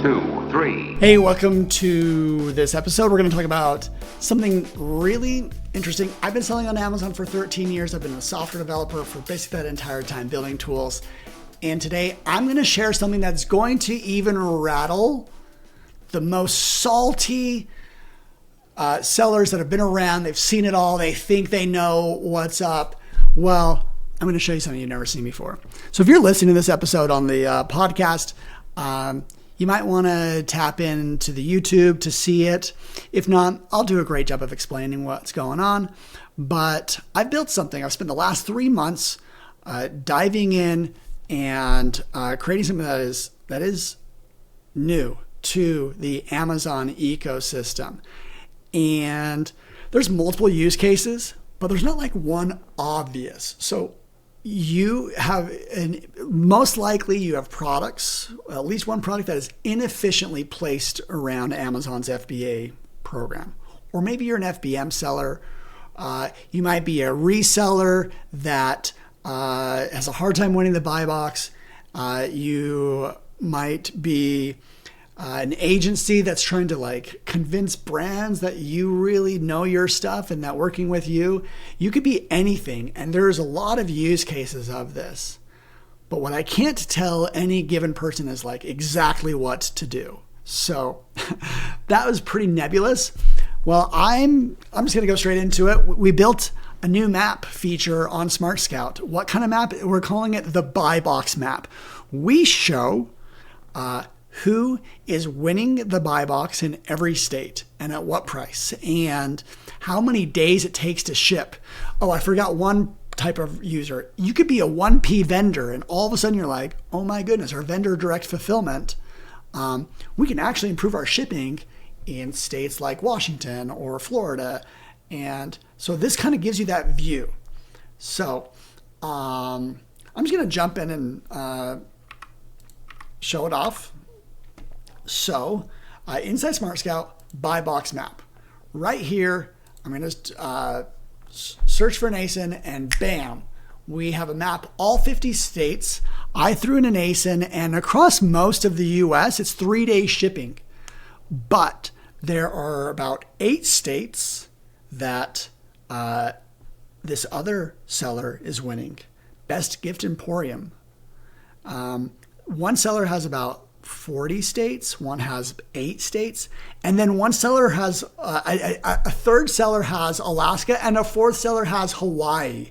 2, 3. Hey, welcome to this episode. We're going to talk about something really interesting. I've been selling on Amazon for 13 years. I've been a software developer for basically that entire time, building tools. And today I'm going to share something that's going to even rattle the most salty sellers that have been around. They've seen it all. They think they know what's up. Well, I'm going to show you something you've never seen before. So if you're listening to this episode on the podcast, you might want to tap into the YouTube to see it. If not, I'll do a great job of explaining what's going on. But I've built something. I've spent the last 3 months diving in and creating something that is new to the Amazon ecosystem. And there's multiple use cases, but there's not like one obvious. So you have, most likely you have products, at least one product that is inefficiently placed around Amazon's FBA program. Or maybe you're an FBM seller. You might be a reseller that has a hard time winning the buy box. You might be an agency that's trying to convince brands that you really know your stuff and that working with you could be anything. And there's a lot of use cases of this. But what I can't tell any given person is exactly what to do. So that was pretty nebulous. Well, I'm just going to go straight into it. We built a new map feature on SmartScout. What kind of map? We're calling it the buy box map. We show who is winning the buy box in every state and at what price and how many days it takes to ship. Oh, I forgot one type of user. You could be a 1P vendor and all of a sudden you're like, oh my goodness, our vendor direct fulfillment. We can actually improve our shipping in states like Washington or Florida. And so this kind of gives you that view. So I'm just going to jump in and show it off. So inside SmartScout, buy box map. Right here, I'm going to search for an ASIN and bam, we have a map, all 50 states. I threw in an ASIN and across most of the US, it's 3-day shipping. But there are about 8 states that this other seller is winning. Best Gift Emporium. One seller has about 40 states, one has 8 states, and then one seller has, a third seller has Alaska, and a fourth seller has Hawaii.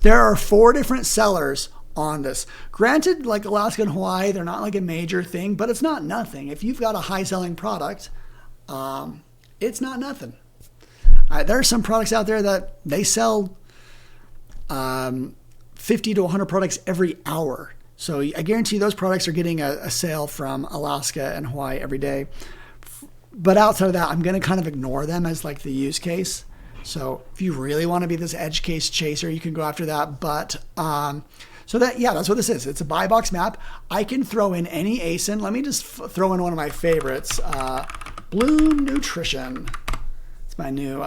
There are 4 different sellers on this. Granted, Alaska and Hawaii, they're not a major thing, but it's not nothing. If you've got a high-selling product, it's not nothing. There are some products out there that they sell 50 to 100 products every hour. So I guarantee those products are getting a sale from Alaska and Hawaii every day. But outside of that, I'm going to kind of ignore them as the use case. So if you really want to be this edge case chaser, you can go after that. But so that's what this is. It's a buy box map. I can throw in any ASIN. Let me just throw in one of my favorites, Bloom Nutrition. It's my new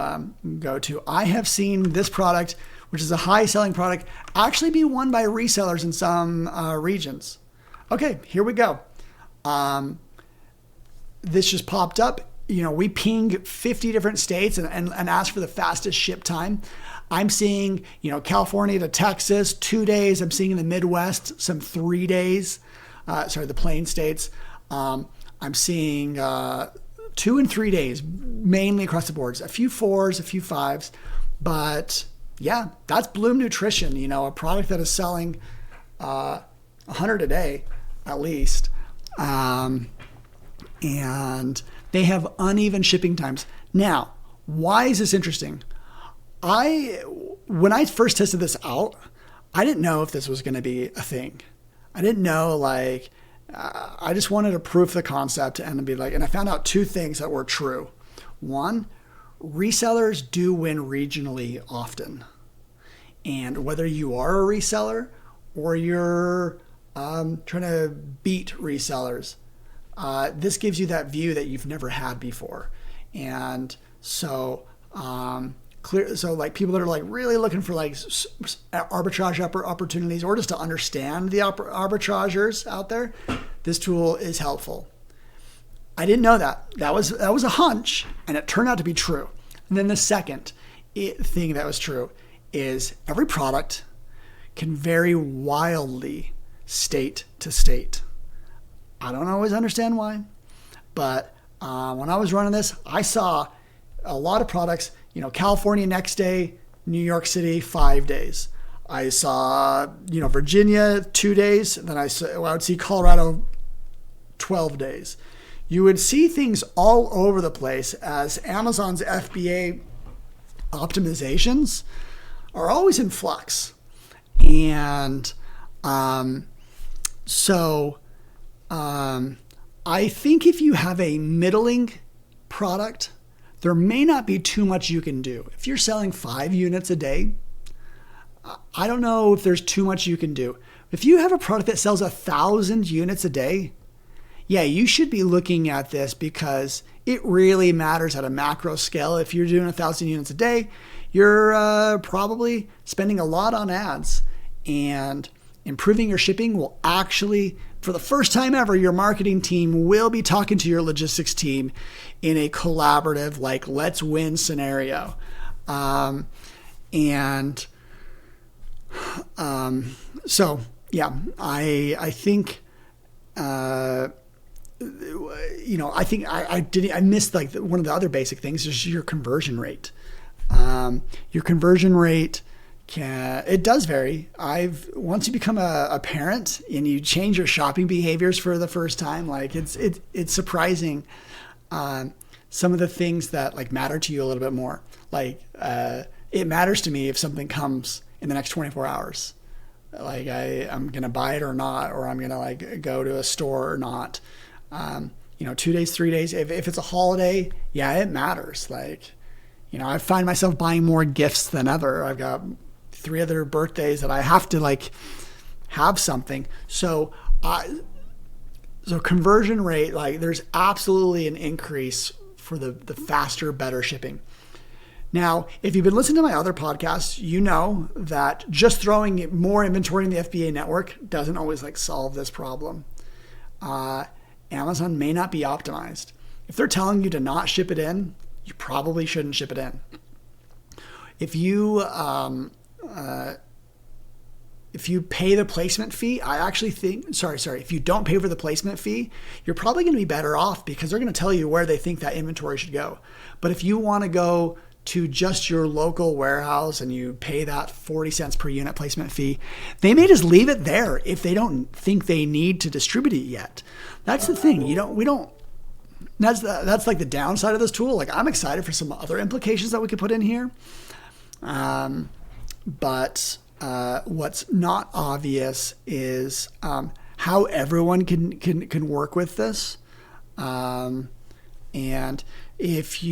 go-to. I have seen this product, which is a high-selling product, actually be won by resellers in some regions. Okay, here we go. This just popped up. We ping 50 different states and ask for the fastest ship time. I'm seeing, California to Texas, 2 days. I'm seeing in the Midwest, some 3 days. The plain states. I'm seeing 2 and 3 days, mainly across the boards. A few 4s, a few 5s, but yeah, that's Bloom Nutrition, a product that is selling 100 a day at least. And they have uneven shipping times. Now, why is this interesting? When I first tested this out, I didn't know if this was going to be a thing. I didn't know, I just wanted to prove the concept and and I found out 2 things that were true. One, resellers do win regionally often. And whether you are a reseller or you're trying to beat resellers, this gives you that view that you've never had before. And so people that are really looking for arbitrage opportunities or just to understand the arbitrageurs out there, this tool is helpful. I didn't know that. That was a hunch, and it turned out to be true. And then the second thing that was true is every product can vary wildly state to state. I don't always understand why, but when I was running this, I saw a lot of products, California next day, New York City 5 days. I saw, Virginia 2 days. Then I would see Colorado 12 days. You would see things all over the place as Amazon's FBA optimizations are always in flux. And I think if you have a middling product, there may not be too much you can do. If you're selling 5 units a day, I don't know if there's too much you can do. If you have a product that sells 1,000 units a day, yeah, you should be looking at this because it really matters at a macro scale. If you're doing 1,000 units a day, you're probably spending a lot on ads, and improving your shipping will actually, for the first time ever, your marketing team will be talking to your logistics team in a collaborative, like, let's win scenario. So yeah, I think, I missed like one of the other basic things is your conversion rate. Your conversion rate it does vary. Once you become a parent and you change your shopping behaviors for the first time, like it's surprising. Some of the things that like matter to you a little bit more. Like it matters to me if something comes in the next 24 hours. Like I'm gonna buy it or not, or I'm gonna like go to a store or not. 2 days, 3 days. If it's a holiday, yeah, it matters. Like, I find myself buying more gifts than ever. I've got 3 other birthdays that I have to like have something. So conversion rate, like there's absolutely an increase for the faster, better shipping. Now, if you've been listening to my other podcasts, you know that just throwing more inventory in the FBA network doesn't always like solve this problem. Amazon may not be optimized. If they're telling you to not ship it in, you probably shouldn't ship it in. If you pay the placement fee, I actually think, if you don't pay for the placement fee, you're probably going to be better off because they're going to tell you where they think that inventory should go. But if you want to go to just your local warehouse and you pay that 40 cents per unit placement fee, they may just leave it there if they don't think they need to distribute it yet. That's the thing. That's like the downside of this tool. Like I'm excited for some other implications that we could put in here. But what's not obvious is how everyone can work with this. And if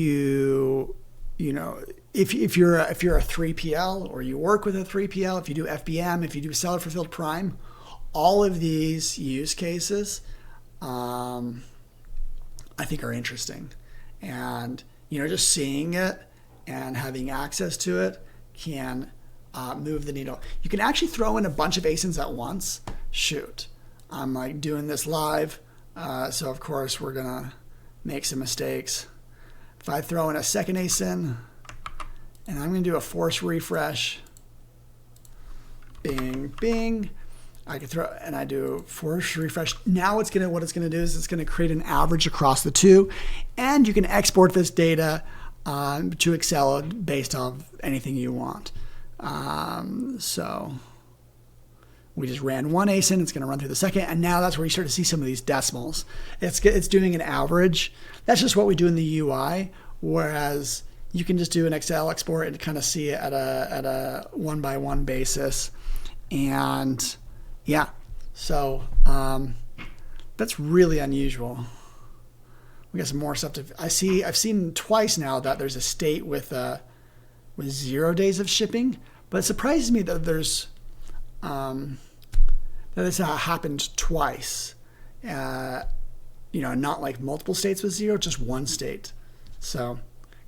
if you're a 3PL or you work with a 3PL, if you do FBM, if you do seller fulfilled prime, all of these use cases, I think are interesting. And, just seeing it and having access to it can move the needle. You can actually throw in a bunch of ASINs at once. Shoot, I'm like doing this live. So of course we're going to make some mistakes. If I throw in a second ASIN and I'm going to do a force refresh, bing, bing, I can throw, and I do force refresh. Now what it's going to do is it's going to create an average across the two, and you can export this data to Excel based on anything you want. So we just ran one ASIN, it's going to run through the second, and now that's where you start to see some of these decimals. It's doing an average. That's just what we do in the UI, whereas you can just do an Excel export and kind of see it at a one-by-one basis. And yeah, so that's really unusual. We got some more stuff I've seen twice now that there's a state with 0 days of shipping, but it surprises me that that this happened twice. Not like multiple states with 0, just one state. So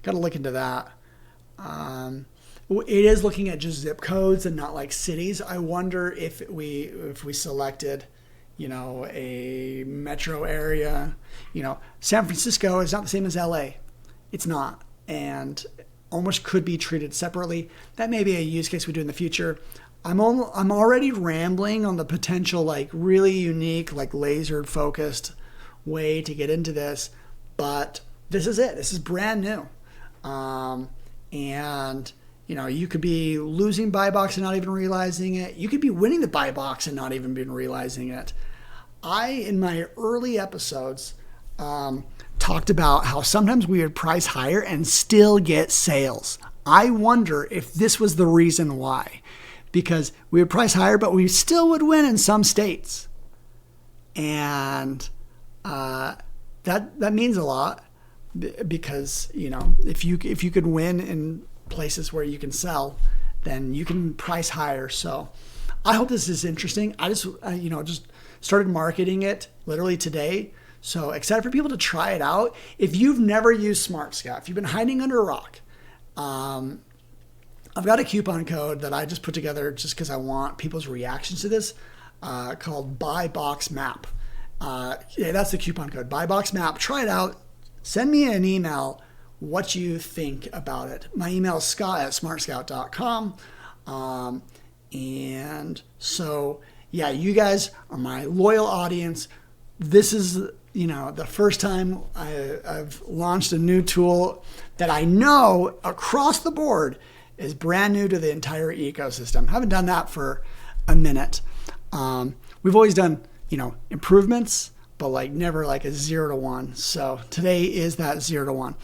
got to look into that. It is looking at just zip codes and not like cities. I wonder if we selected a metro area. San Francisco is not the same as LA. It's not. And almost could be treated separately. That may be a use case we do in the future. I'm already rambling on the potential, like really unique, like laser focused way to get into this, but this is it. This is brand new. And you could be losing buy box and not even realizing it. You could be winning the buy box and not even been realizing it. In my early episodes, talked about how sometimes we would price higher and still get sales. I wonder if this was the reason why. Because we would price higher, but we still would win in some states. And that means a lot, because if you could win in places where you can sell, then you can price higher. So I hope this is interesting. I just started marketing it literally today. So excited for people to try it out. If you've never used SmartScout, if you've been hiding under a rock, I've got a coupon code that I just put together just because I want people's reactions to this, called Buy Box Map. That's the coupon code, Buy Box Map. Try it out. Send me an email what you think about it. My email is scott@smartscout.com. And so, yeah, you guys are my loyal audience. This is, the first time I've launched a new tool that I know across the board is brand new to the entire ecosystem. Haven't done that for a minute. We've always done, improvements, but never a 0 to 1. So today is that 0 to 1.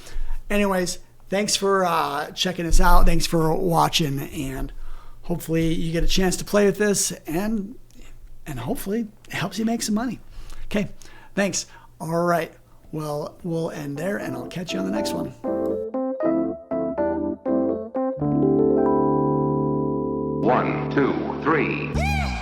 Anyways, thanks for checking us out. Thanks for watching, and hopefully you get a chance to play with this, and hopefully it helps you make some money. Okay, thanks. All right. Well, we'll end there, and I'll catch you on the next one. 1, 2, 3.